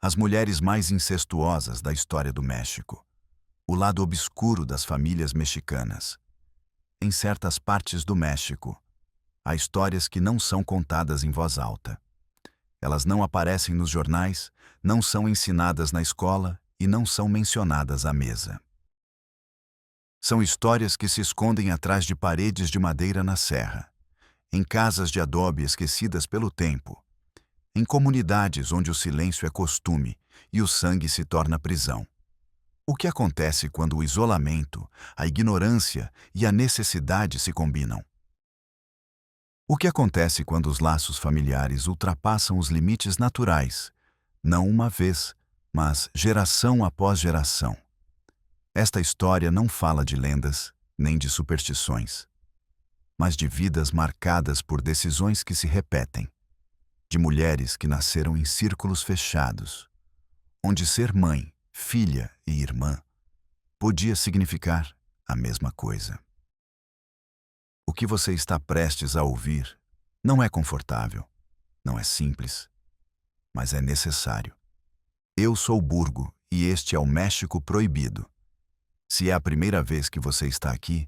As mulheres mais incestuosas da história do México. O lado obscuro das famílias mexicanas. Em certas partes do México, há histórias que não são contadas em voz alta. Elas não aparecem nos jornais, não são ensinadas na escola e não são mencionadas à mesa. São histórias que se escondem atrás de paredes de madeira na serra, em casas de adobe esquecidas pelo tempo, em comunidades onde o silêncio é costume e o sangue se torna prisão. O que acontece quando o isolamento, a ignorância e a necessidade se combinam? O que acontece quando os laços familiares ultrapassam os limites naturais, não uma vez, mas geração após geração? Esta história não fala de lendas, nem de superstições, mas de vidas marcadas por decisões que se repetem, de mulheres que nasceram em círculos fechados, onde ser mãe, filha e irmã podia significar a mesma coisa. O que você está prestes a ouvir não é confortável, não é simples, mas é necessário. Eu sou Burgo e este é o México Proibido. Se é a primeira vez que você está aqui,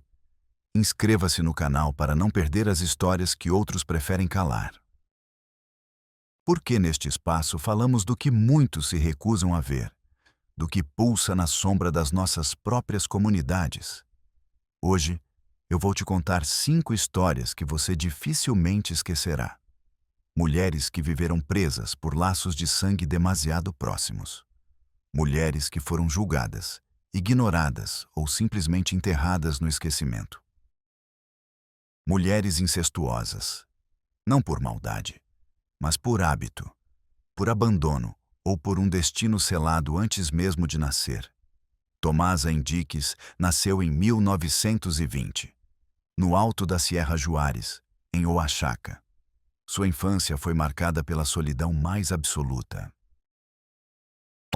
inscreva-se no canal para não perder as histórias que outros preferem calar. Porque neste espaço falamos do que muitos se recusam a ver, do que pulsa na sombra das nossas próprias comunidades. Hoje, eu vou te contar 5 histórias que você dificilmente esquecerá. Mulheres que viveram presas por laços de sangue demasiado próximos. Mulheres que foram julgadas, ignoradas ou simplesmente enterradas no esquecimento. Mulheres incestuosas. Não por maldade, mas por hábito, por abandono ou por um destino selado antes mesmo de nascer. Tomasa Henriques nasceu em 1920, no alto da Sierra Juárez, em Oaxaca. Sua infância foi marcada pela solidão mais absoluta.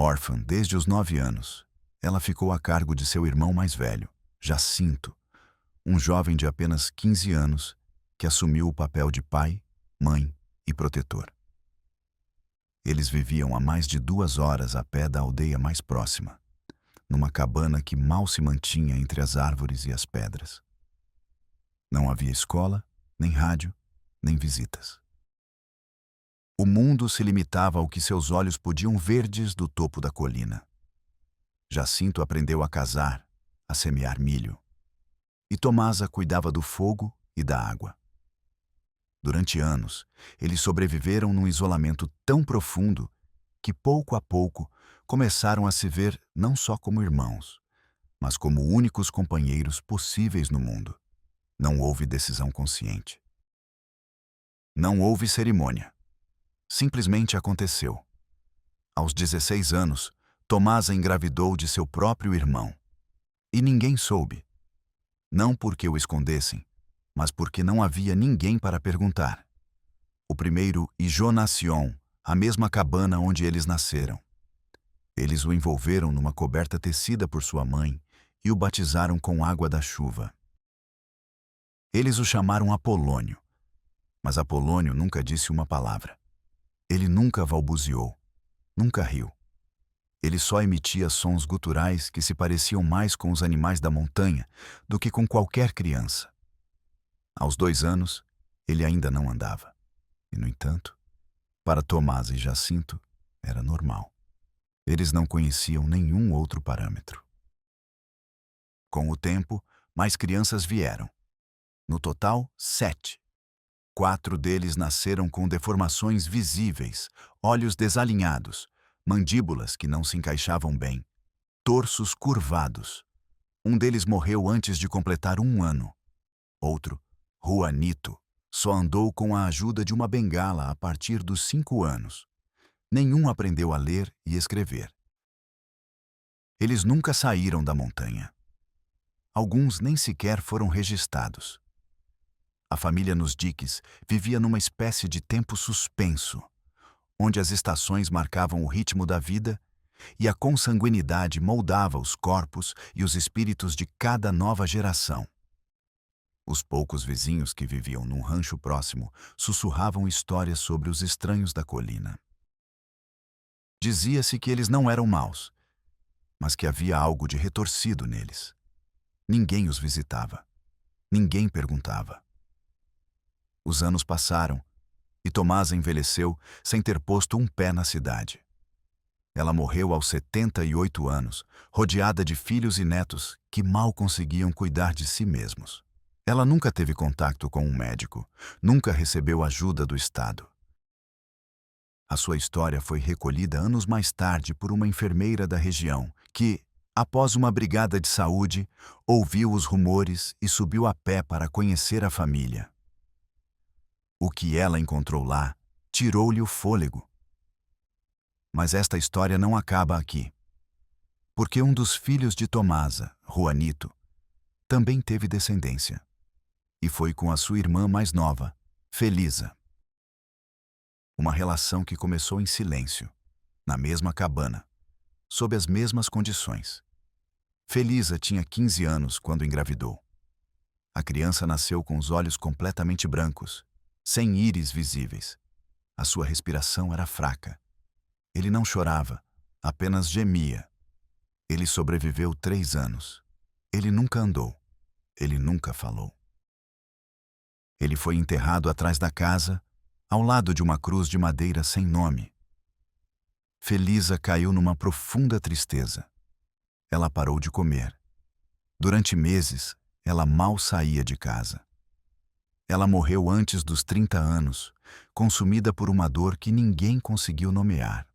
Órfã desde os 9 anos, ela ficou a cargo de seu irmão mais velho, Jacinto, um jovem de apenas 15 anos que assumiu o papel de pai, mãe e protetor. Eles viviam a mais de 2 horas a pé da aldeia mais próxima, numa cabana que mal se mantinha entre as árvores e as pedras. Não havia escola, nem rádio, nem visitas. O mundo se limitava ao que seus olhos podiam verdes do topo da colina. Jacinto aprendeu a cazar, a semear milho. E Tomasa cuidava do fogo e da água. Durante anos, eles sobreviveram num isolamento tão profundo que, pouco a pouco, começaram a se ver não só como irmãos, mas como únicos companheiros possíveis no mundo. Não houve decisão consciente. Não houve cerimônia. Simplesmente aconteceu. Aos 16 anos, Tomasa engravidou de seu próprio irmão. E ninguém soube. Não porque o escondessem, mas porque não havia ninguém para perguntar. O primeiro Ijo Nación, a mesma cabana onde eles nasceram. Eles o envolveram numa coberta tecida por sua mãe e o batizaram com água da chuva. Eles o chamaram Apolônio, mas Apolônio nunca disse uma palavra. Ele nunca balbuciou, nunca riu. Ele só emitia sons guturais que se pareciam mais com os animais da montanha do que com qualquer criança. Aos 2 anos, ele ainda não andava. E, no entanto, para Tomasa e Jacinto, era normal. Eles não conheciam nenhum outro parâmetro. Com o tempo, mais crianças vieram. No total, 7. 4 deles nasceram com deformações visíveis, olhos desalinhados, mandíbulas que não se encaixavam bem, torsos curvados. Um deles morreu antes de completar 1 ano. Outro, Juanito, só andou com a ajuda de uma bengala a partir dos 5 anos. Nenhum aprendeu a ler e escrever. Eles nunca saíram da montanha. Alguns nem sequer foram registados. A família nos diques vivia numa espécie de tempo suspenso, onde as estações marcavam o ritmo da vida e a consanguinidade moldava os corpos e os espíritos de cada nova geração. Os poucos vizinhos que viviam num rancho próximo sussurravam histórias sobre os estranhos da colina. Dizia-se que eles não eram maus, mas que havia algo de retorcido neles. Ninguém os visitava. Ninguém perguntava. Os anos passaram e Tomasa envelheceu sem ter posto um pé na cidade. Ela morreu aos 78 anos, rodeada de filhos e netos que mal conseguiam cuidar de si mesmos. Ela nunca teve contato com um médico, nunca recebeu ajuda do Estado. A sua história foi recolhida anos mais tarde por uma enfermeira da região que, após uma brigada de saúde, ouviu os rumores e subiu a pé para conhecer a família. O que ela encontrou lá tirou-lhe o fôlego. Mas esta história não acaba aqui. Porque um dos filhos de Tomasa, Juanito, também teve descendência. E foi com a sua irmã mais nova, Felisa. Uma relação que começou em silêncio, na mesma cabana, sob as mesmas condições. Felisa tinha 15 anos quando engravidou. A criança nasceu com os olhos completamente brancos, sem íris visíveis. A sua respiração era fraca. Ele não chorava, apenas gemia. Ele sobreviveu 3 anos. Ele nunca andou. Ele nunca falou. Ele foi enterrado atrás da casa, ao lado de uma cruz de madeira sem nome. Felisa caiu numa profunda tristeza. Ela parou de comer. Durante meses, ela mal saía de casa. Ela morreu antes dos 30 anos, consumida por uma dor que ninguém conseguiu nomear.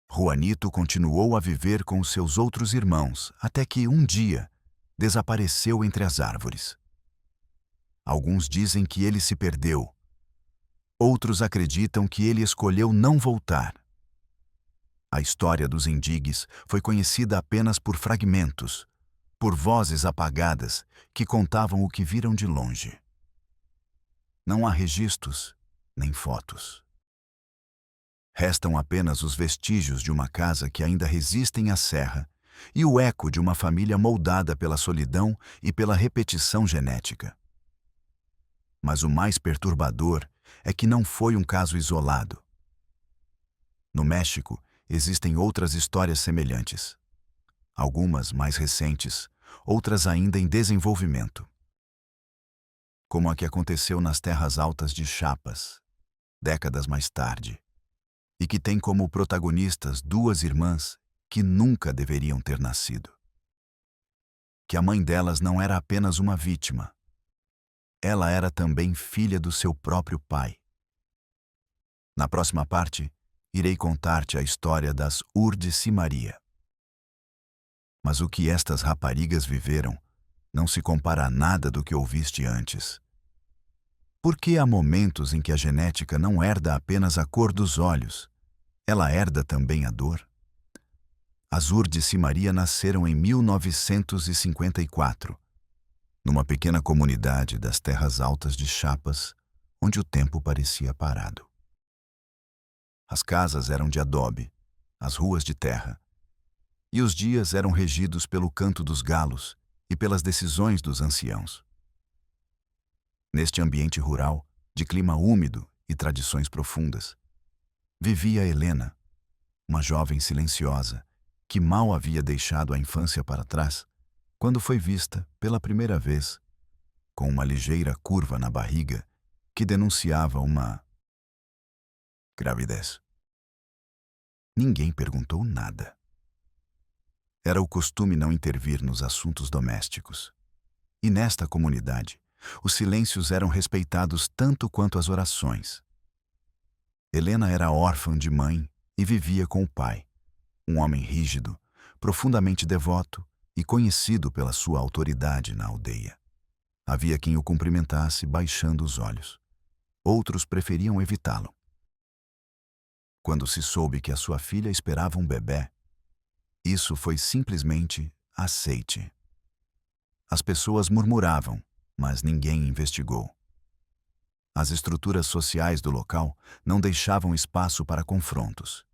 Juanito continuou a viver com os seus outros irmãos, até que, um dia, desapareceu entre as árvores. Alguns dizem que ele se perdeu. Outros acreditam que ele escolheu não voltar. A história dos Endigues foi conhecida apenas por fragmentos, por vozes apagadas que contavam o que viram de longe. Não há registros, nem fotos. Restam apenas os vestígios de uma casa que ainda resistem à serra e o eco de uma família moldada pela solidão e pela repetição genética. Mas o mais perturbador é que não foi um caso isolado. No México, existem outras histórias semelhantes. Algumas mais recentes, outras ainda em desenvolvimento. Como a que aconteceu nas terras altas de Chiapas, décadas mais tarde, e que tem como protagonistas 2 irmãs que nunca deveriam ter nascido. Que a mãe delas não era apenas uma vítima. Ela era também filha do seu próprio pai. Na próxima parte, irei contar-te a história das Urdes e Maria. Mas o que estas raparigas viveram não se compara a nada do que ouviste antes. Porque há momentos em que a genética não herda apenas a cor dos olhos, ela herda também a dor. As Urdes e Maria nasceram em 1954, numa pequena comunidade das terras altas de Chiapas, onde o tempo parecia parado. As casas eram de adobe, as ruas de terra, e os dias eram regidos pelo canto dos galos e pelas decisões dos anciãos. Neste ambiente rural, de clima úmido e tradições profundas, vivia Helena, uma jovem silenciosa que mal havia deixado a infância para trás, quando foi vista, pela primeira vez, com uma ligeira curva na barriga que denunciava uma gravidez. Ninguém perguntou nada. Era o costume não intervir nos assuntos domésticos. E nesta comunidade, os silêncios eram respeitados tanto quanto as orações. Helena era órfã de mãe e vivia com o pai, um homem rígido, profundamente devoto e conhecido pela sua autoridade na aldeia. Havia quem o cumprimentasse baixando os olhos. Outros preferiam evitá-lo. Quando se soube que a sua filha esperava um bebê, isso foi simplesmente aceite. As pessoas murmuravam, mas ninguém investigou. As estruturas sociais do local não deixavam espaço para confrontos.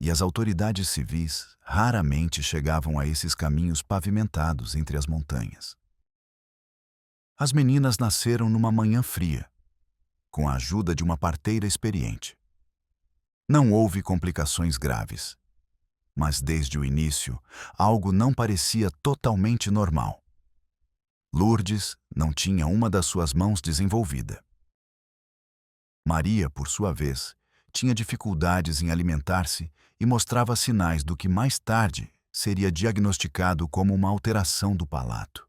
E as autoridades civis raramente chegavam a esses caminhos pavimentados entre as montanhas. As meninas nasceram numa manhã fria, com a ajuda de uma parteira experiente. Não houve complicações graves. Mas desde o início, algo não parecia totalmente normal. Lourdes não tinha uma das suas mãos desenvolvida. Maria, por sua vez, tinha dificuldades em alimentar-se e mostrava sinais do que mais tarde seria diagnosticado como uma alteração do palato.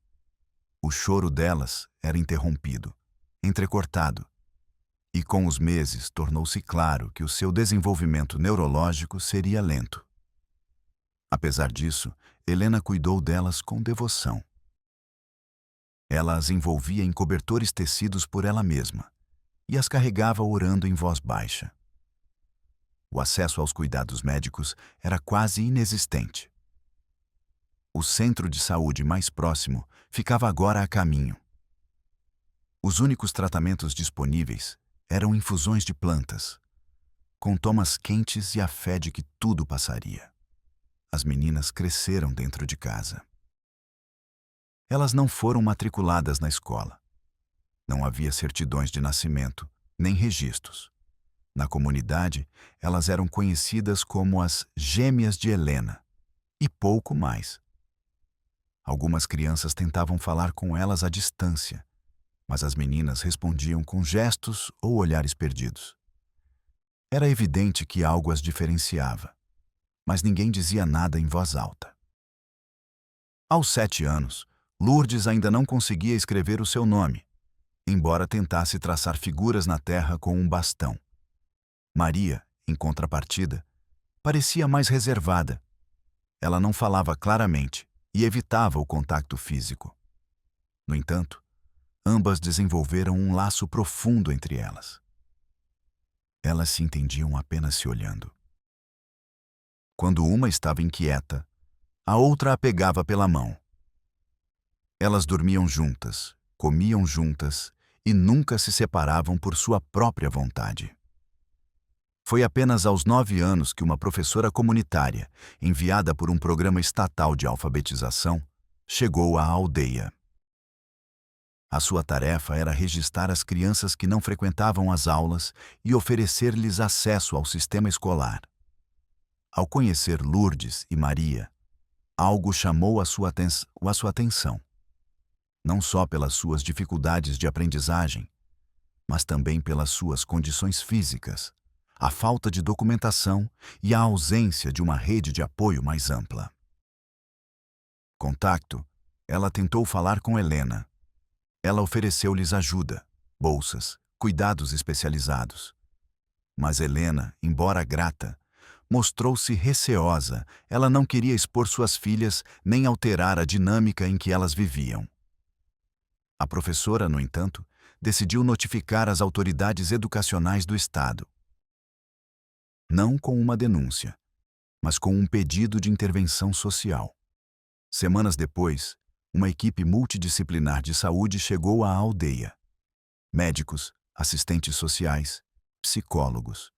O choro delas era interrompido, entrecortado, e com os meses tornou-se claro que o seu desenvolvimento neurológico seria lento. Apesar disso, Helena cuidou delas com devoção. Ela as envolvia em cobertores tecidos por ela mesma e as carregava orando em voz baixa. O acesso aos cuidados médicos era quase inexistente. O centro de saúde mais próximo ficava agora a caminho. Os únicos tratamentos disponíveis eram infusões de plantas, com tomas quentes e a fé de que tudo passaria. As meninas cresceram dentro de casa. Elas não foram matriculadas na escola. Não havia certidões de nascimento, nem registros. Na comunidade, elas eram conhecidas como as Gêmeas de Helena, e pouco mais. Algumas crianças tentavam falar com elas à distância, mas as meninas respondiam com gestos ou olhares perdidos. Era evidente que algo as diferenciava, mas ninguém dizia nada em voz alta. Aos 7 anos, Lourdes ainda não conseguia escrever o seu nome, embora tentasse traçar figuras na terra com um bastão. Maria, em contrapartida, parecia mais reservada. Ela não falava claramente e evitava o contato físico. No entanto, ambas desenvolveram um laço profundo entre elas. Elas se entendiam apenas se olhando. Quando uma estava inquieta, a outra a pegava pela mão. Elas dormiam juntas, comiam juntas e nunca se separavam por sua própria vontade. Foi apenas aos 9 anos que uma professora comunitária, enviada por um programa estatal de alfabetização, chegou à aldeia. A sua tarefa era registrar as crianças que não frequentavam as aulas e oferecer-lhes acesso ao sistema escolar. Ao conhecer Lourdes e Maria, algo chamou a sua atenção. Não só pelas suas dificuldades de aprendizagem, mas também pelas suas condições físicas, a falta de documentação e a ausência de uma rede de apoio mais ampla. Contacto, ela tentou falar com Helena. Ela ofereceu-lhes ajuda, bolsas, cuidados especializados. Mas Helena, embora grata, mostrou-se receosa. Ela não queria expor suas filhas nem alterar a dinâmica em que elas viviam. A professora, no entanto, decidiu notificar as autoridades educacionais do estado. Não com uma denúncia, mas com um pedido de intervenção social. Semanas depois, uma equipe multidisciplinar de saúde chegou à aldeia. Médicos, assistentes sociais, psicólogos.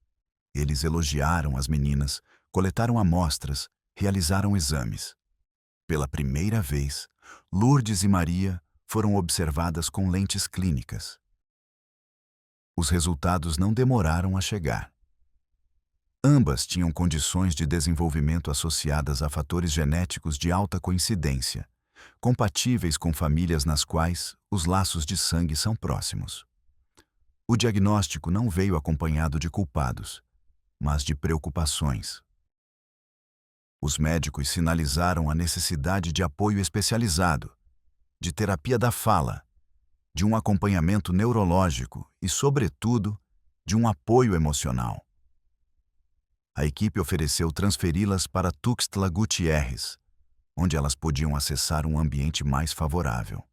Eles elogiaram as meninas, coletaram amostras, realizaram exames. Pela primeira vez, Lourdes e Maria foram observadas com lentes clínicas. Os resultados não demoraram a chegar. Ambas tinham condições de desenvolvimento associadas a fatores genéticos de alta coincidência, compatíveis com famílias nas quais os laços de sangue são próximos. O diagnóstico não veio acompanhado de culpados, mas de preocupações. Os médicos sinalizaram a necessidade de apoio especializado, de terapia da fala, de um acompanhamento neurológico e, sobretudo, de um apoio emocional. A equipe ofereceu transferi-las para Tuxtla Gutiérrez, onde elas podiam acessar um ambiente mais favorável.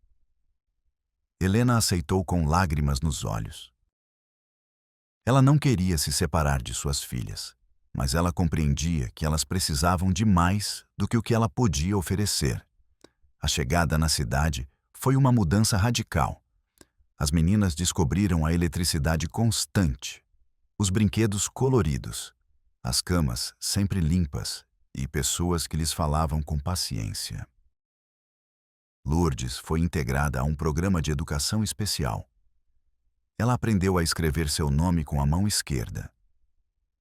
Helena aceitou com lágrimas nos olhos. Ela não queria se separar de suas filhas, mas ela compreendia que elas precisavam de mais do que o que ela podia oferecer. A chegada na cidade foi uma mudança radical. As meninas descobriram a eletricidade constante, os brinquedos coloridos, as camas sempre limpas e pessoas que lhes falavam com paciência. Lourdes foi integrada a um programa de educação especial. Ela aprendeu a escrever seu nome com a mão esquerda.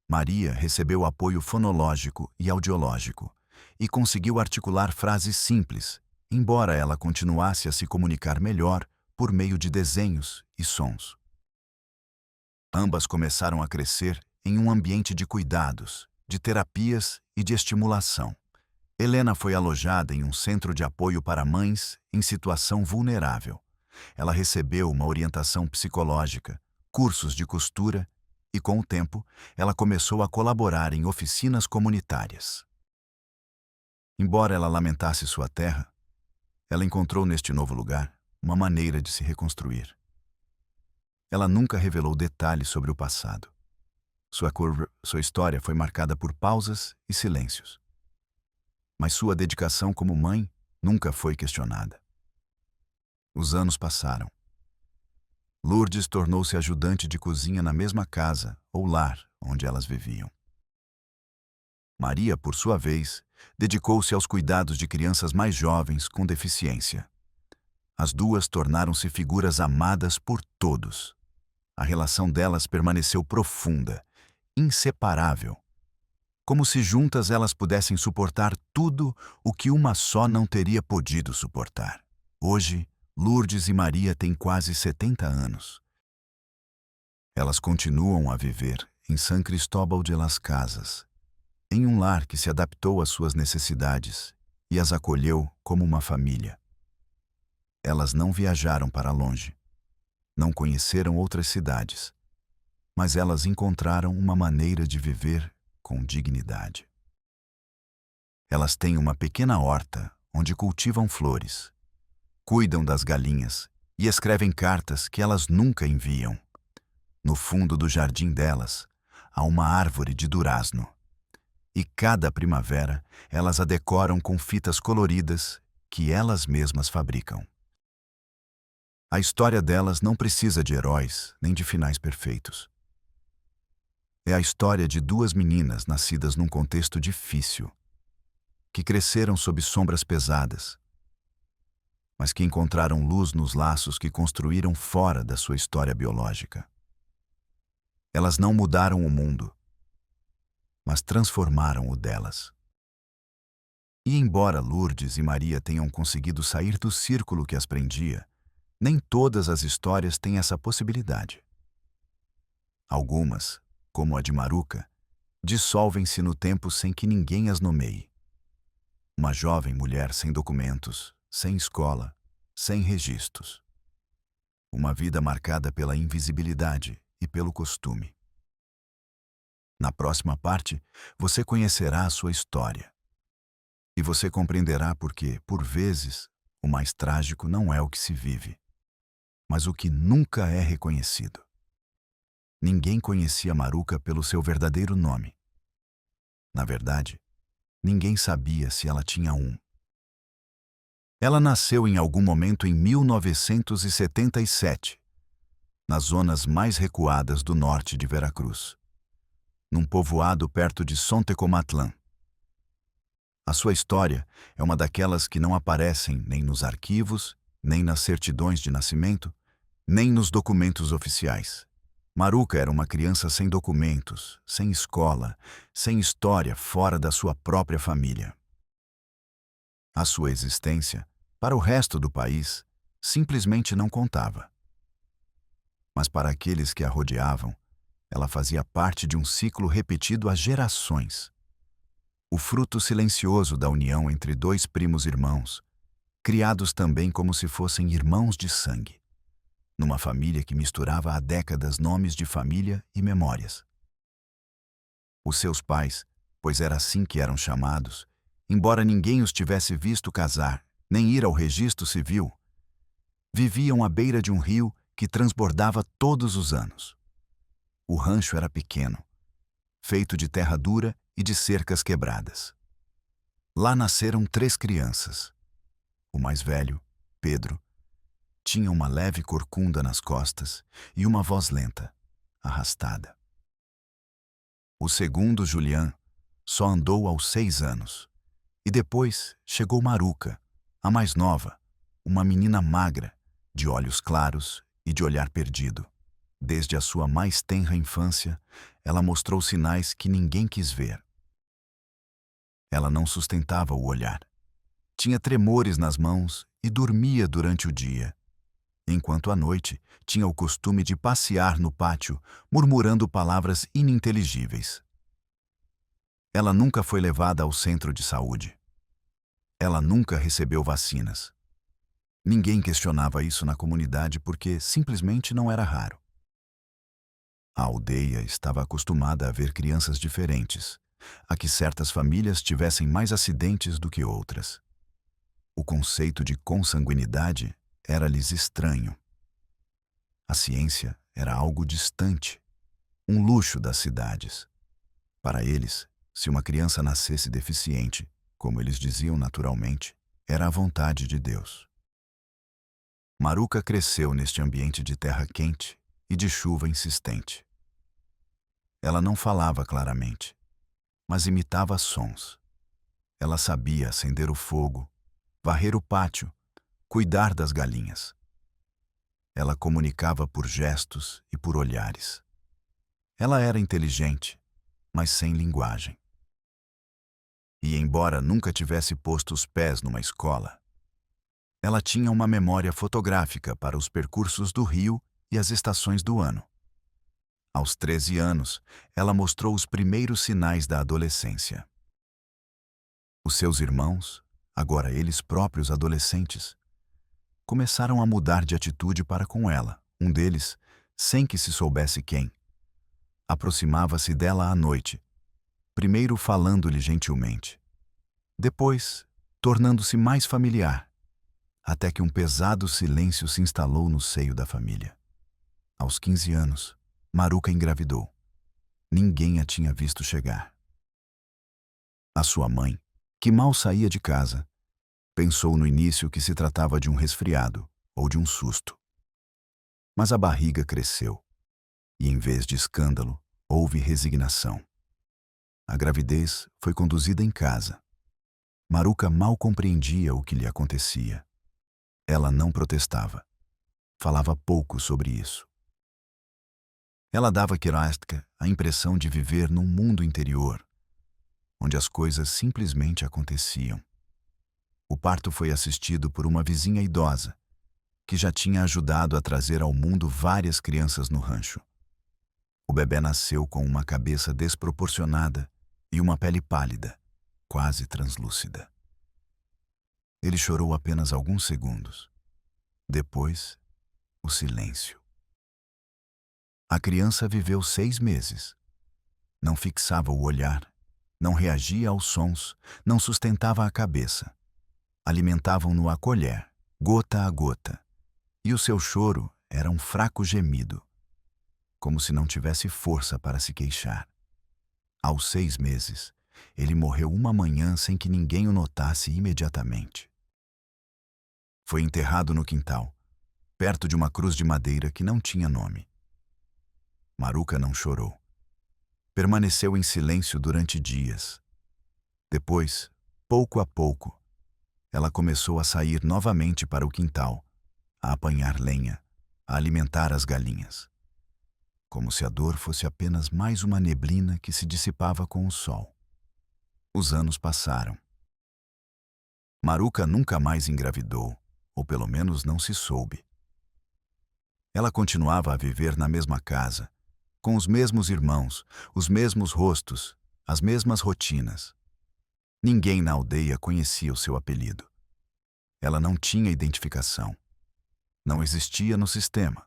Maria recebeu apoio fonológico e audiológico e conseguiu articular frases simples, embora ela continuasse a se comunicar melhor por meio de desenhos e sons. Ambas começaram a crescer em um ambiente de cuidados, de terapias e de estimulação. Helena foi alojada em um centro de apoio para mães em situação vulnerável. Ela recebeu uma orientação psicológica, cursos de costura e, com o tempo, ela começou a colaborar em oficinas comunitárias. Embora ela lamentasse sua terra, ela encontrou neste novo lugar uma maneira de se reconstruir. Ela nunca revelou detalhes sobre o passado. Sua história foi marcada por pausas e silêncios. Mas sua dedicação como mãe nunca foi questionada. Os anos passaram. Lourdes tornou-se ajudante de cozinha na mesma casa ou lar onde elas viviam. Maria, por sua vez, dedicou-se aos cuidados de crianças mais jovens com deficiência. As duas tornaram-se figuras amadas por todos. A relação delas permaneceu profunda, inseparável, como se juntas elas pudessem suportar tudo o que uma só não teria podido suportar. Hoje, Lourdes e Maria têm quase 70 anos. Elas continuam a viver em San Cristóbal de las Casas, em um lar que se adaptou às suas necessidades e as acolheu como uma família. Elas não viajaram para longe, não conheceram outras cidades, mas elas encontraram uma maneira de viver com dignidade. Elas têm uma pequena horta onde cultivam flores, cuidam das galinhas e escrevem cartas que elas nunca enviam. No fundo do jardim delas, há uma árvore de durazno. E cada primavera, elas a decoram com fitas coloridas que elas mesmas fabricam. A história delas não precisa de heróis nem de finais perfeitos. É a história de duas meninas nascidas num contexto difícil, que cresceram sob sombras pesadas, mas que encontraram luz nos laços que construíram fora da sua história biológica. Elas não mudaram o mundo, mas transformaram o delas. E embora Lourdes e Maria tenham conseguido sair do círculo que as prendia, nem todas as histórias têm essa possibilidade. Algumas, como a de Maruca, dissolvem-se no tempo sem que ninguém as nomeie. Uma jovem mulher sem documentos, sem escola, sem registros. Uma vida marcada pela invisibilidade e pelo costume. Na próxima parte, você conhecerá a sua história. E você compreenderá porque, por vezes, o mais trágico não é o que se vive, mas o que nunca é reconhecido. Ninguém conhecia Maruca pelo seu verdadeiro nome. Na verdade, ninguém sabia se ela tinha um. Ela nasceu em algum momento em 1977, nas zonas mais recuadas do norte de Veracruz, num povoado perto de Sontecomatlán. A sua história é uma daquelas que não aparecem nem nos arquivos, nem nas certidões de nascimento, nem nos documentos oficiais. Maruca era uma criança sem documentos, sem escola, sem história fora da sua própria família. A sua existência, para o resto do país, simplesmente não contava. Mas para aqueles que a rodeavam, ela fazia parte de um ciclo repetido há gerações. O fruto silencioso da união entre dois primos irmãos, criados também como se fossem irmãos de sangue, numa família que misturava há décadas nomes de família e memórias. Os seus pais, pois era assim que eram chamados, embora ninguém os tivesse visto casar, nem ir ao registro civil, viviam à beira de um rio que transbordava todos os anos. O rancho era pequeno, feito de terra dura e de cercas quebradas. Lá nasceram 3 crianças. O mais velho, Pedro, tinha uma leve corcunda nas costas e uma voz lenta, arrastada. O segundo, Julián, só andou aos 6 anos. E depois chegou Maruca, a mais nova, uma menina magra, de olhos claros e de olhar perdido. Desde a sua mais tenra infância, ela mostrou sinais que ninguém quis ver. Ela não sustentava o olhar. Tinha tremores nas mãos e dormia durante o dia, enquanto à noite tinha o costume de passear no pátio, murmurando palavras ininteligíveis. Ela nunca foi levada ao centro de saúde. Ela nunca recebeu vacinas. Ninguém questionava isso na comunidade porque simplesmente não era raro. A aldeia estava acostumada a ver crianças diferentes, a que certas famílias tivessem mais acidentes do que outras. O conceito de consanguinidade era-lhes estranho. A ciência era algo distante, um luxo das cidades. Para eles, se uma criança nascesse deficiente, como eles diziam naturalmente, era a vontade de Deus. Maruca cresceu neste ambiente de terra quente e de chuva insistente. Ela não falava claramente, mas imitava sons. Ela sabia acender o fogo, varrer o pátio, cuidar das galinhas. Ela comunicava por gestos e por olhares. Ela era inteligente, mas sem linguagem. E embora nunca tivesse posto os pés numa escola, ela tinha uma memória fotográfica para os percursos do rio e as estações do ano. Aos 13 anos, ela mostrou os primeiros sinais da adolescência. Os seus irmãos, agora eles próprios adolescentes, começaram a mudar de atitude para com ela. Um deles, sem que se soubesse quem, aproximava-se dela à noite, primeiro falando-lhe gentilmente, depois tornando-se mais familiar, até que um pesado silêncio se instalou no seio da família. Aos 15 anos, Maruca engravidou. Ninguém a tinha visto chegar. A sua mãe, que mal saía de casa, pensou no início que se tratava de um resfriado ou de um susto. Mas a barriga cresceu, e em vez de escândalo, houve resignação. A gravidez foi conduzida em casa. Maruca mal compreendia o que lhe acontecia. Ela não protestava. Falava pouco sobre isso. Ela dava a Kirastka a impressão de viver num mundo interior, onde as coisas simplesmente aconteciam. O parto foi assistido por uma vizinha idosa, que já tinha ajudado a trazer ao mundo várias crianças no rancho. O bebê nasceu com uma cabeça desproporcionada e uma pele pálida, quase translúcida. Ele chorou apenas alguns segundos. Depois, o silêncio. A criança viveu 6 meses. Não fixava o olhar, não reagia aos sons, não sustentava a cabeça. Alimentavam-no a colher, gota a gota, e o seu choro era um fraco gemido, como se não tivesse força para se queixar. Aos 6 meses, ele morreu uma manhã sem que ninguém o notasse imediatamente. Foi enterrado no quintal, perto de uma cruz de madeira que não tinha nome. Maruca não chorou. Permaneceu em silêncio durante dias. Depois, pouco a pouco, ela começou a sair novamente para o quintal, a apanhar lenha, a alimentar as galinhas. Como se a dor fosse apenas mais uma neblina que se dissipava com o sol. Os anos passaram. Maruca nunca mais engravidou, ou pelo menos não se soube. Ela continuava a viver na mesma casa, com os mesmos irmãos, os mesmos rostos, as mesmas rotinas. Ninguém na aldeia conhecia o seu apelido. Ela não tinha identificação. Não existia no sistema.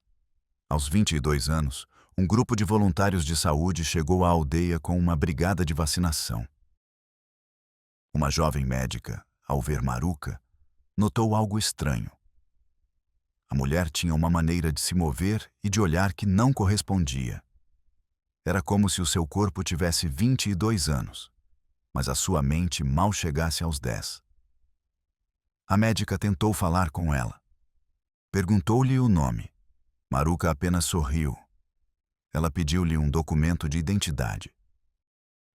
Aos 22 anos, um grupo de voluntários de saúde chegou à aldeia com uma brigada de vacinação. Uma jovem médica, ao ver Maruca, notou algo estranho. A mulher tinha uma maneira de se mover e de olhar que não correspondia. Era como se o seu corpo tivesse 22 anos, mas a sua mente mal chegasse aos 10. A médica tentou falar com ela. Perguntou-lhe o nome. Maruca apenas sorriu. Ela pediu-lhe um documento de identidade.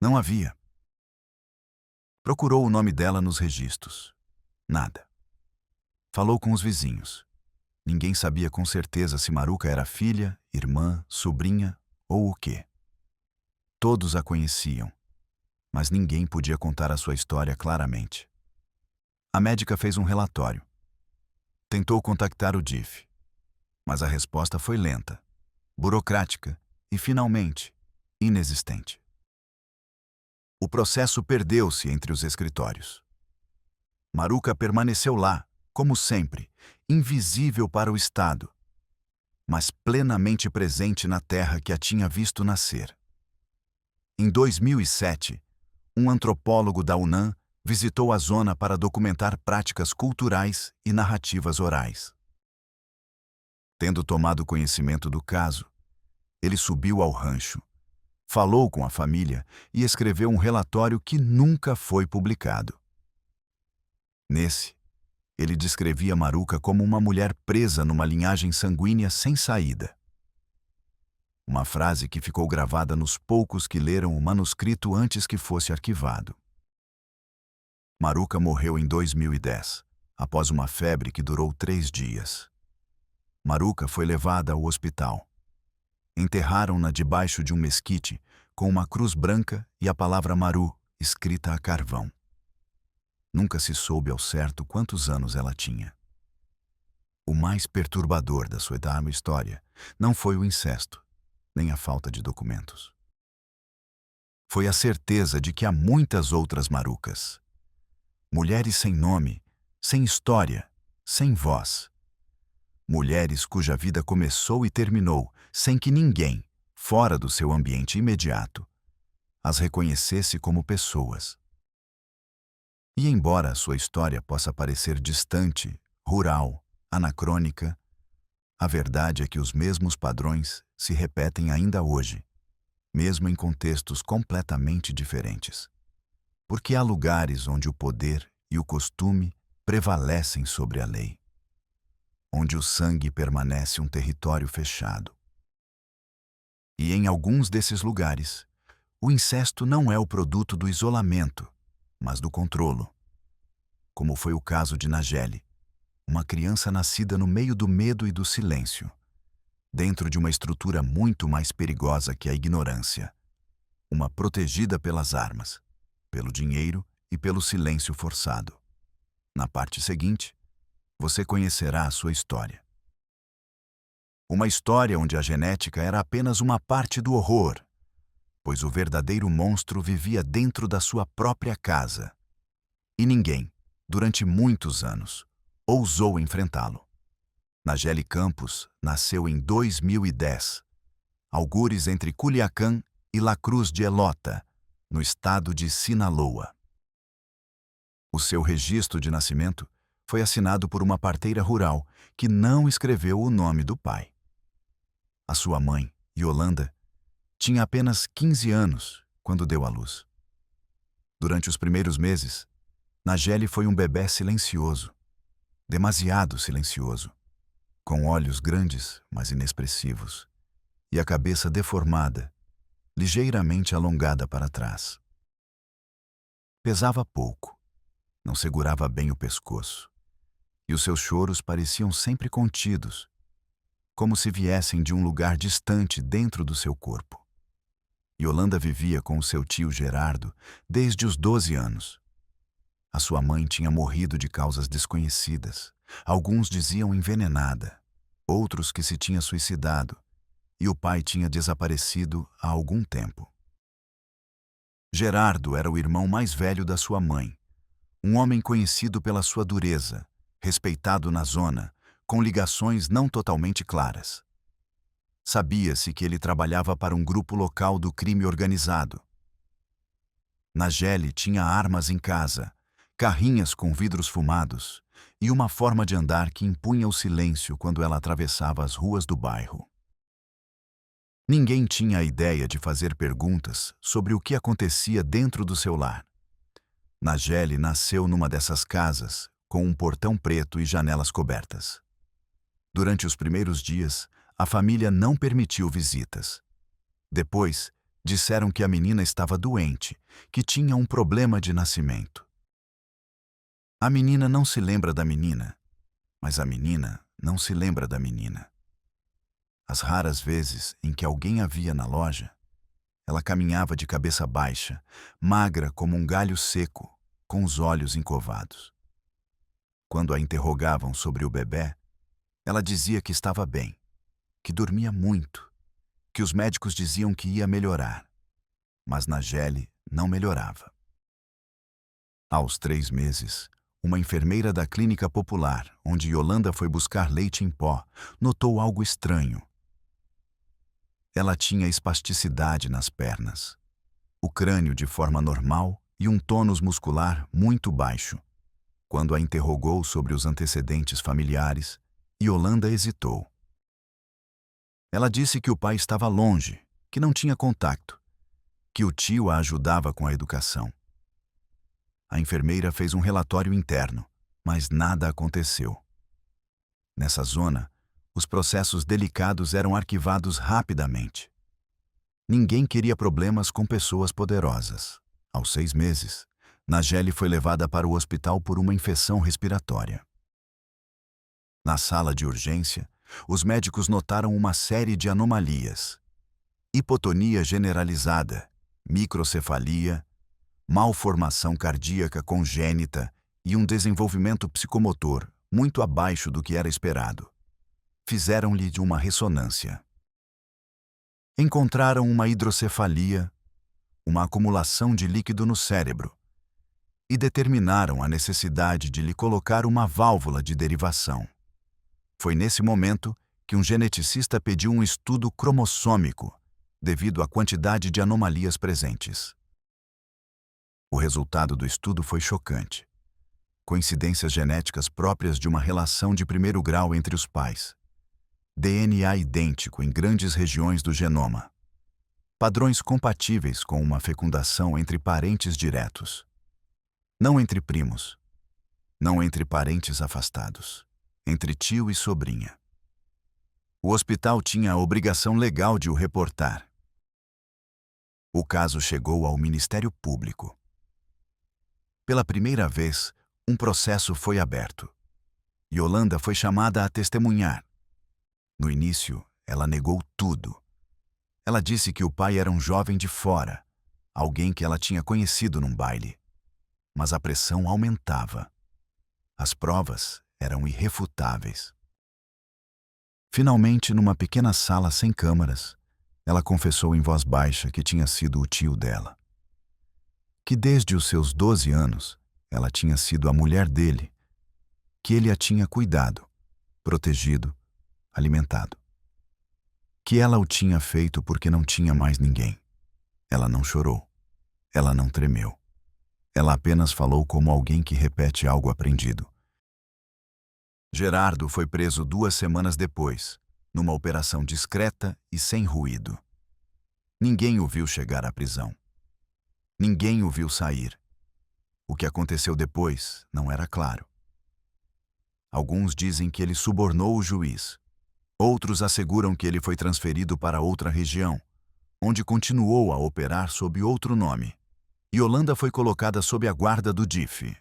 Não havia. Procurou o nome dela nos registros. Nada. Falou com os vizinhos. Ninguém sabia com certeza se Maruca era filha, irmã, sobrinha ou o quê. Todos a conheciam, mas ninguém podia contar a sua história claramente. A médica fez um relatório. Tentou contactar o DIF, mas a resposta foi lenta, burocrática e, finalmente, inexistente. O processo perdeu-se entre os escritórios. Maruca permaneceu lá, como sempre, invisível para o Estado, mas plenamente presente na terra que a tinha visto nascer. Em 2007, um antropólogo da UNAM visitou a zona para documentar práticas culturais e narrativas orais. Tendo tomado conhecimento do caso, ele subiu ao rancho, falou com a família e escreveu um relatório que nunca foi publicado. Nesse, ele descrevia Maruca como uma mulher presa numa linhagem sanguínea sem saída. Uma frase que ficou gravada nos poucos que leram o manuscrito antes que fosse arquivado. Maruca morreu em 2010, após uma febre que durou 3 dias. Maruca foi levada ao hospital. Enterraram-na debaixo de um mesquite, com uma cruz branca e a palavra Maru escrita a carvão. Nunca se soube ao certo quantos anos ela tinha. O mais perturbador da sua história não foi o incesto, nem a falta de documentos. Foi a certeza de que há muitas outras Marucas. Mulheres sem nome, sem história, sem voz. Mulheres cuja vida começou e terminou sem que ninguém, fora do seu ambiente imediato, as reconhecesse como pessoas. E embora a sua história possa parecer distante, rural, anacrônica, a verdade é que os mesmos padrões se repetem ainda hoje, mesmo em contextos completamente diferentes. Porque há lugares onde o poder e o costume prevalecem sobre a lei, onde o sangue permanece um território fechado. E em alguns desses lugares, o incesto não é o produto do isolamento, mas do controlo, como foi o caso de Nageli, uma criança nascida no meio do medo e do silêncio, dentro de uma estrutura muito mais perigosa que a ignorância, uma protegida pelas armas, pelo dinheiro e pelo silêncio forçado. Na parte seguinte, você conhecerá a sua história. Uma história onde a genética era apenas uma parte do horror, pois o verdadeiro monstro vivia dentro da sua própria casa. E ninguém, durante muitos anos, ousou enfrentá-lo. Nageli Campos nasceu em 2010, algures entre Culiacán e La Cruz de Elota, no estado de Sinaloa. O seu registro de nascimento foi assinado por uma parteira rural que não escreveu o nome do pai. A sua mãe, Yolanda, tinha apenas 15 anos quando deu à luz. Durante os primeiros meses, Nageli foi um bebê silencioso, demasiado silencioso, com olhos grandes, mas inexpressivos, e a cabeça deformada, ligeiramente alongada para trás. Pesava pouco, não segurava bem o pescoço, e os seus choros pareciam sempre contidos, como se viessem de um lugar distante dentro do seu corpo. Yolanda vivia com o seu tio Gerardo desde os 12 anos. A sua mãe tinha morrido de causas desconhecidas. Alguns diziam envenenada, outros que se tinha suicidado, e o pai tinha desaparecido há algum tempo. Gerardo era o irmão mais velho da sua mãe, um homem conhecido pela sua dureza, respeitado na zona, com ligações não totalmente claras. Sabia-se que ele trabalhava para um grupo local do crime organizado. Nageli tinha armas em casa, carrinhas com vidros fumados e uma forma de andar que impunha o silêncio quando ela atravessava as ruas do bairro. Ninguém tinha a ideia de fazer perguntas sobre o que acontecia dentro do seu lar. Nageli nasceu numa dessas casas, com um portão preto e janelas cobertas. Durante os primeiros dias, a família não permitiu visitas. Depois, disseram que a menina estava doente, que tinha um problema de nascimento. A menina não se lembra da menina, mas a menina não se lembra da menina. As raras vezes em que alguém a via na loja, ela caminhava de cabeça baixa, magra como um galho seco, com os olhos encovados. Quando a interrogavam sobre o bebé, ela dizia que estava bem, que dormia muito, que os médicos diziam que ia melhorar, mas Nageli não melhorava. Aos 3 meses, uma enfermeira da clínica popular, onde Yolanda foi buscar leite em pó, notou algo estranho. Ela tinha espasticidade nas pernas, o crânio de forma normal e um tônus muscular muito baixo. Quando a interrogou sobre os antecedentes familiares, Yolanda hesitou. Ela disse que o pai estava longe, que não tinha contato, que o tio a ajudava com a educação. A enfermeira fez um relatório interno, mas nada aconteceu. Nessa zona, os processos delicados eram arquivados rapidamente. Ninguém queria problemas com pessoas poderosas. Aos 6 meses, Nageli foi levada para o hospital por uma infecção respiratória. Na sala de urgência, os médicos notaram uma série de anomalias: hipotonia generalizada, microcefalia, malformação cardíaca congênita e um desenvolvimento psicomotor muito abaixo do que era esperado. Fizeram-lhe uma ressonância. Encontraram uma hidrocefalia, uma acumulação de líquido no cérebro, e determinaram a necessidade de lhe colocar uma válvula de derivação. Foi nesse momento que um geneticista pediu um estudo cromossômico, devido à quantidade de anomalias presentes. O resultado do estudo foi chocante. Coincidências genéticas próprias de uma relação de primeiro grau entre os pais. DNA idêntico em grandes regiões do genoma. Padrões compatíveis com uma fecundação entre parentes diretos. Não entre primos. Não entre parentes afastados. Entre tio e sobrinha. O hospital tinha a obrigação legal de o reportar. O caso chegou ao Ministério Público. Pela primeira vez, um processo foi aberto. Yolanda foi chamada a testemunhar. No início, ela negou tudo. Ela disse que o pai era um jovem de fora, alguém que ela tinha conhecido num baile. Mas a pressão aumentava. As provas eram irrefutáveis. Finalmente, numa pequena sala sem câmaras, ela confessou em voz baixa que tinha sido o tio dela. Que desde os seus 12 anos, ela tinha sido a mulher dele, que ele a tinha cuidado, protegido, alimentado. Que ela o tinha feito porque não tinha mais ninguém. Ela não chorou. Ela não tremeu. Ela apenas falou como alguém que repete algo aprendido. Gerardo foi preso 2 semanas depois, numa operação discreta e sem ruído. Ninguém o viu chegar à prisão. Ninguém o viu sair. O que aconteceu depois não era claro. Alguns dizem que ele subornou o juiz. Outros asseguram que ele foi transferido para outra região, onde continuou a operar sob outro nome. Yolanda foi colocada sob a guarda do DIF.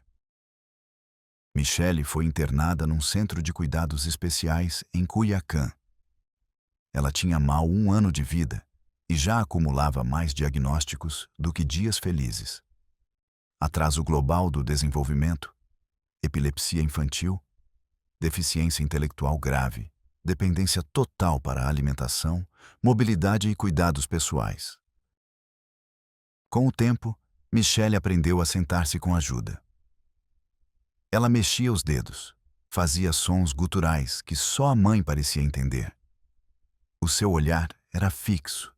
Michele foi internada num centro de cuidados especiais em Culiacán. Ela tinha mal 1 ano de vida e já acumulava mais diagnósticos do que dias felizes. Atraso global do desenvolvimento, epilepsia infantil, deficiência intelectual grave, dependência total para a alimentação, mobilidade e cuidados pessoais. Com o tempo, Michele aprendeu a sentar-se com ajuda. Ela mexia os dedos, fazia sons guturais que só a mãe parecia entender. O seu olhar era fixo,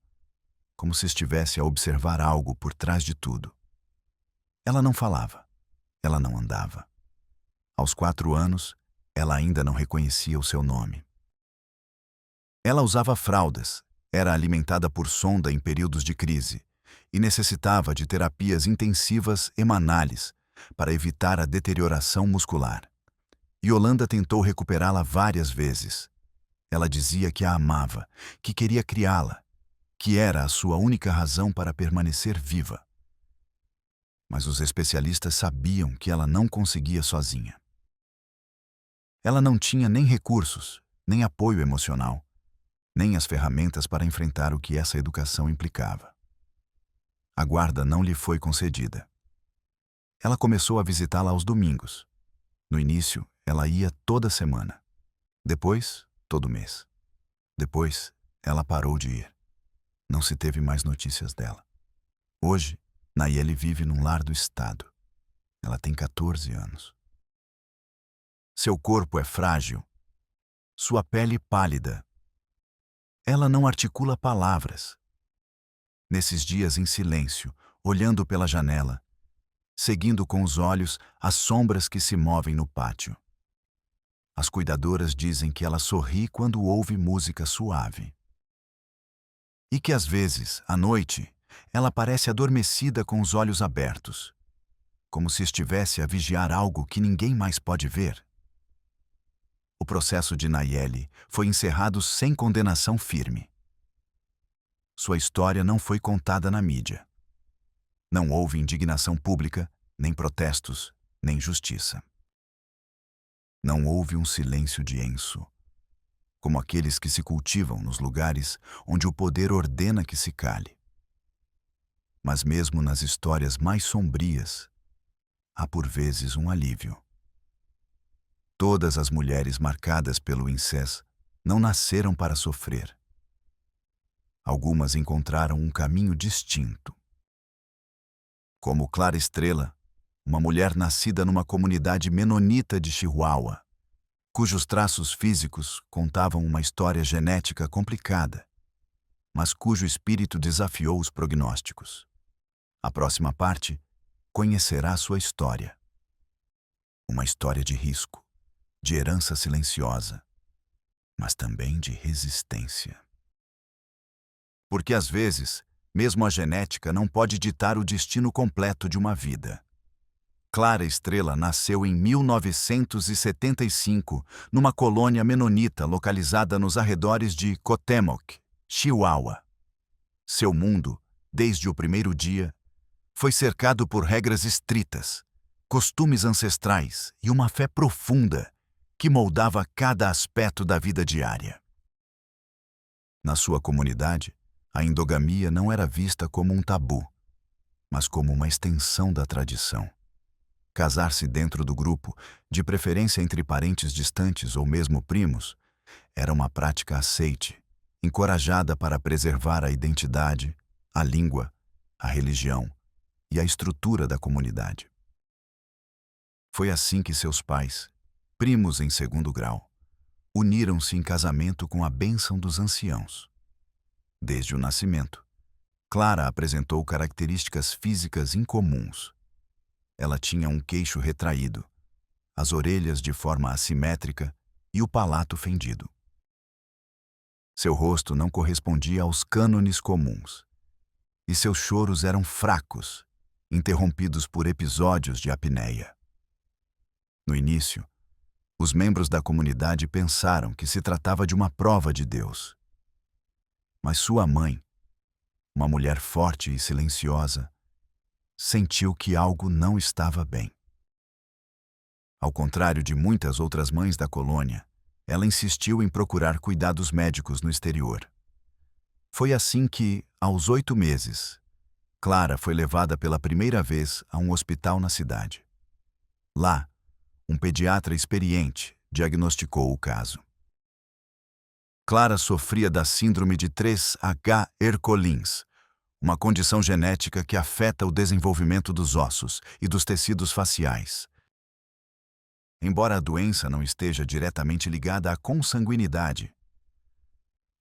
como se estivesse a observar algo por trás de tudo. Ela não falava, ela não andava. Aos 4 anos, ela ainda não reconhecia o seu nome. Ela usava fraldas, era alimentada por sonda em períodos de crise e necessitava de terapias intensivas hemanales para evitar a deterioração muscular. Yolanda tentou recuperá-la várias vezes. Ela dizia que a amava, que queria criá-la, que era a sua única razão para permanecer viva. Mas os especialistas sabiam que ela não conseguia sozinha. Ela não tinha nem recursos, nem apoio emocional, nem as ferramentas para enfrentar o que essa educação implicava. A guarda não lhe foi concedida. Ela começou a visitá-la aos domingos. No início, ela ia toda semana. Depois, todo mês. Depois, ela parou de ir. Não se teve mais notícias dela. Hoje, Nayeli vive num lar do estado. Ela tem 14 anos. Seu corpo é frágil, sua pele pálida. Ela não articula palavras. Nesses dias em silêncio, olhando pela janela, seguindo com os olhos as sombras que se movem no pátio. As cuidadoras dizem que ela sorri quando ouve música suave. E que às vezes, à noite, ela parece adormecida com os olhos abertos, como se estivesse a vigiar algo que ninguém mais pode ver. O processo de Nayeli foi encerrado sem condenação firme. Sua história não foi contada na mídia. Não houve indignação pública, nem protestos, nem justiça. Não houve um silêncio de Enso, como aqueles que se cultivam nos lugares onde o poder ordena que se cale. Mas mesmo nas histórias mais sombrias, há por vezes um alívio. Todas as mulheres marcadas pelo incés não nasceram para sofrer. Algumas encontraram um caminho distinto. Como Clara Estrela, uma mulher nascida numa comunidade menonita de Chihuahua, cujos traços físicos contavam uma história genética complicada, mas cujo espírito desafiou os prognósticos. A próxima parte conhecerá sua história. Uma história de risco, de herança silenciosa, mas também de resistência. Porque às vezes, mesmo a genética não pode ditar o destino completo de uma vida. Clara Estrela nasceu em 1975, numa colônia menonita localizada nos arredores de Cotemoc, Chihuahua. Seu mundo, desde o primeiro dia, foi cercado por regras estritas, costumes ancestrais e uma fé profunda que moldava cada aspecto da vida diária. Na sua comunidade, a endogamia não era vista como um tabu, mas como uma extensão da tradição. Casar-se dentro do grupo, de preferência entre parentes distantes ou mesmo primos, era uma prática aceite, encorajada para preservar a identidade, a língua, a religião e a estrutura da comunidade. Foi assim que seus pais, primos em segundo grau, uniram-se em casamento com a bênção dos anciãos. Desde o nascimento, Clara apresentou características físicas incomuns. Ela tinha um queixo retraído, as orelhas de forma assimétrica e o palato fendido. Seu rosto não correspondia aos cânones comuns, e seus choros eram fracos, interrompidos por episódios de apneia. No início, os membros da comunidade pensaram que se tratava de uma prova de Deus. Mas sua mãe, uma mulher forte e silenciosa, sentiu que algo não estava bem. Ao contrário de muitas outras mães da colônia, ela insistiu em procurar cuidados médicos no exterior. Foi assim que, aos 8 meses, Clara foi levada pela primeira vez a um hospital na cidade. Lá, um pediatra experiente diagnosticou o caso. Clara sofria da síndrome de 3H Ercolins, uma condição genética que afeta o desenvolvimento dos ossos e dos tecidos faciais. Embora a doença não esteja diretamente ligada à consanguinidade,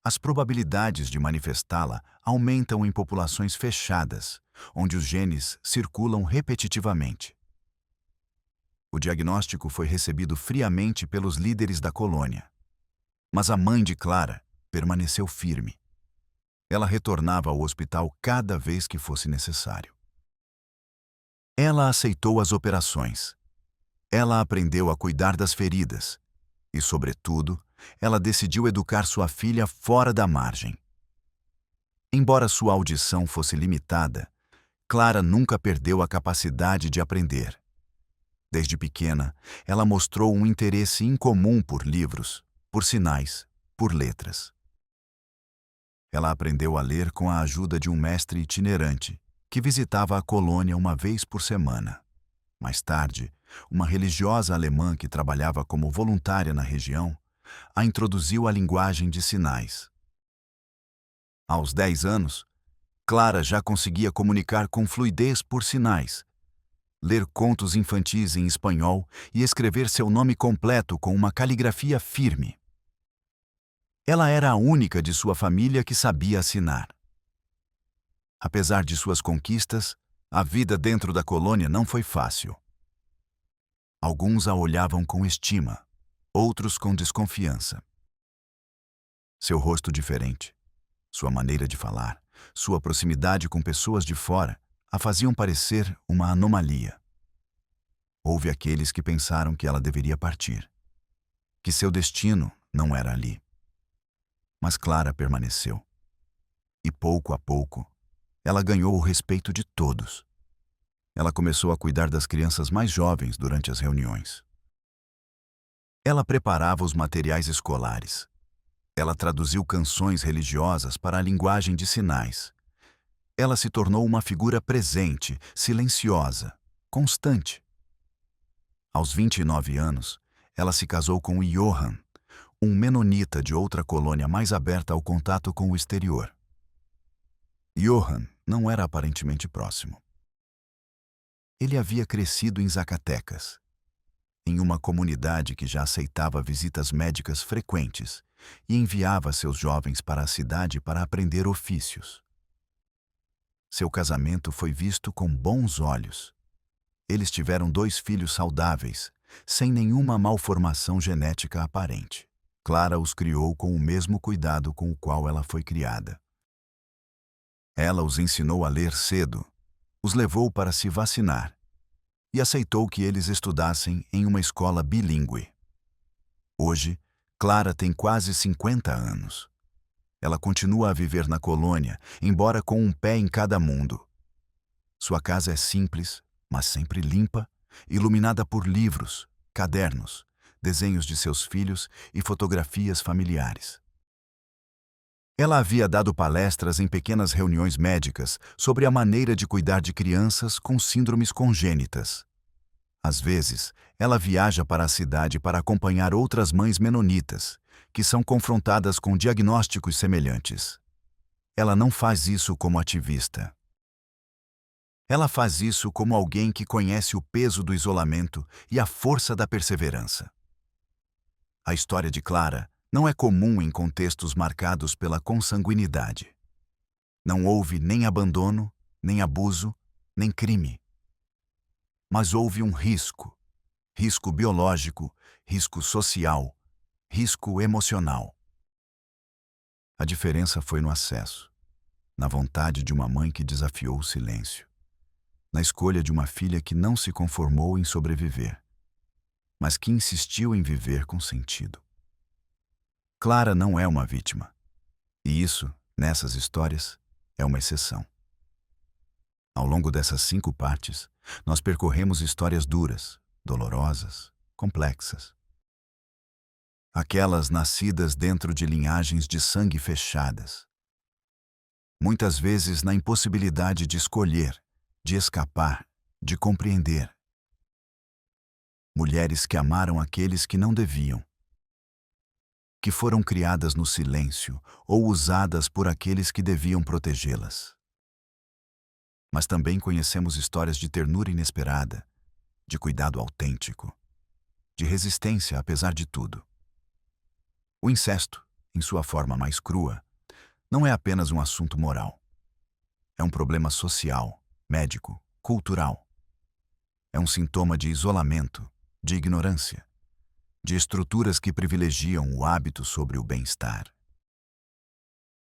as probabilidades de manifestá-la aumentam em populações fechadas, onde os genes circulam repetitivamente. O diagnóstico foi recebido friamente pelos líderes da colônia, mas a mãe de Clara permaneceu firme. Ela retornava ao hospital cada vez que fosse necessário. Ela aceitou as operações. Ela aprendeu a cuidar das feridas e, sobretudo, ela decidiu educar sua filha fora da margem. Embora sua audição fosse limitada, Clara nunca perdeu a capacidade de aprender. Desde pequena, ela mostrou um interesse incomum por livros, por sinais, por letras. Ela aprendeu a ler com a ajuda de um mestre itinerante, que visitava a colônia uma vez por semana. Mais tarde, uma religiosa alemã que trabalhava como voluntária na região a introduziu à linguagem de sinais. Aos 10 anos, Clara já conseguia comunicar com fluidez por sinais, ler contos infantis em espanhol e escrever seu nome completo com uma caligrafia firme. Ela era a única de sua família que sabia assinar. Apesar de suas conquistas, a vida dentro da colônia não foi fácil. Alguns a olhavam com estima, outros com desconfiança. Seu rosto diferente, sua maneira de falar, sua proximidade com pessoas de fora a faziam parecer uma anomalia. Houve aqueles que pensaram que ela deveria partir, que seu destino não era ali. Mas Clara permaneceu. E pouco a pouco, ela ganhou o respeito de todos. Ela começou a cuidar das crianças mais jovens durante as reuniões. Ela preparava os materiais escolares. Ela traduziu canções religiosas para a linguagem de sinais. Ela se tornou uma figura presente, silenciosa, constante. Aos 29 anos, ela se casou com Johann, um menonita de outra colônia mais aberta ao contato com o exterior. Johann não era aparentemente próximo. Ele havia crescido em Zacatecas, em uma comunidade que já aceitava visitas médicas frequentes e enviava seus jovens para a cidade para aprender ofícios. Seu casamento foi visto com bons olhos. Eles tiveram 2 filhos saudáveis, sem nenhuma malformação genética aparente. Clara os criou com o mesmo cuidado com o qual ela foi criada. Ela os ensinou a ler cedo, os levou para se vacinar e aceitou que eles estudassem em uma escola bilíngue. Hoje, Clara tem quase 50 anos. Ela continua a viver na colônia, embora com um pé em cada mundo. Sua casa é simples, mas sempre limpa, iluminada por livros, cadernos, desenhos de seus filhos e fotografias familiares. Ela havia dado palestras em pequenas reuniões médicas sobre a maneira de cuidar de crianças com síndromes congênitas. Às vezes, ela viaja para a cidade para acompanhar outras mães menonitas, que são confrontadas com diagnósticos semelhantes. Ela não faz isso como ativista. Ela faz isso como alguém que conhece o peso do isolamento e a força da perseverança. A história de Clara não é comum em contextos marcados pela consanguinidade. Não houve nem abandono, nem abuso, nem crime. Mas houve um risco biológico, risco social, risco emocional. A diferença foi no acesso, na vontade de uma mãe que desafiou o silêncio, na escolha de uma filha que não se conformou em sobreviver, mas que insistiu em viver com sentido. Clara não é uma vítima, e isso, nessas histórias, é uma exceção. Ao longo dessas 5 partes, nós percorremos histórias duras, dolorosas, complexas. Aquelas nascidas dentro de linhagens de sangue fechadas. Muitas vezes na impossibilidade de escolher, de escapar, de compreender. Mulheres que amaram aqueles que não deviam. Que foram criadas no silêncio ou usadas por aqueles que deviam protegê-las. Mas também conhecemos histórias de ternura inesperada, de cuidado autêntico, de resistência apesar de tudo. O incesto, em sua forma mais crua, não é apenas um assunto moral. É um problema social, médico, cultural. É um sintoma de isolamento, de ignorância, de estruturas que privilegiam o hábito sobre o bem-estar.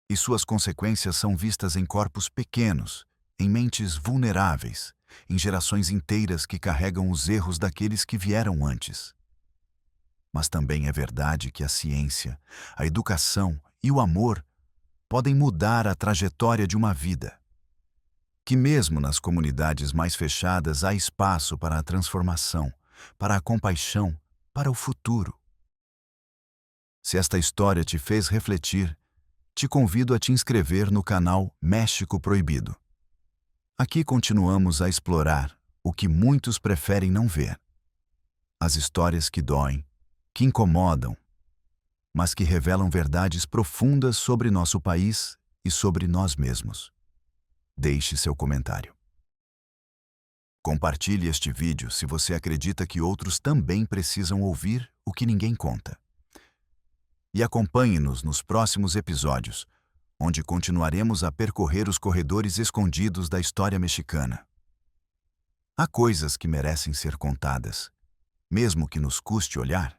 E suas consequências são vistas em corpos pequenos, em mentes vulneráveis, em gerações inteiras que carregam os erros daqueles que vieram antes. Mas também é verdade que a ciência, a educação e o amor podem mudar a trajetória de uma vida. Que mesmo nas comunidades mais fechadas há espaço para a transformação, para a compaixão, para o futuro. Se esta história te fez refletir, te convido a te inscrever no canal México Proibido. Aqui continuamos a explorar o que muitos preferem não ver. As histórias que doem, que incomodam, mas que revelam verdades profundas sobre nosso país e sobre nós mesmos. Deixe seu comentário. Compartilhe este vídeo se você acredita que outros também precisam ouvir o que ninguém conta. E acompanhe-nos nos próximos episódios, onde continuaremos a percorrer os corredores escondidos da história mexicana. Há coisas que merecem ser contadas, mesmo que nos custe olhar.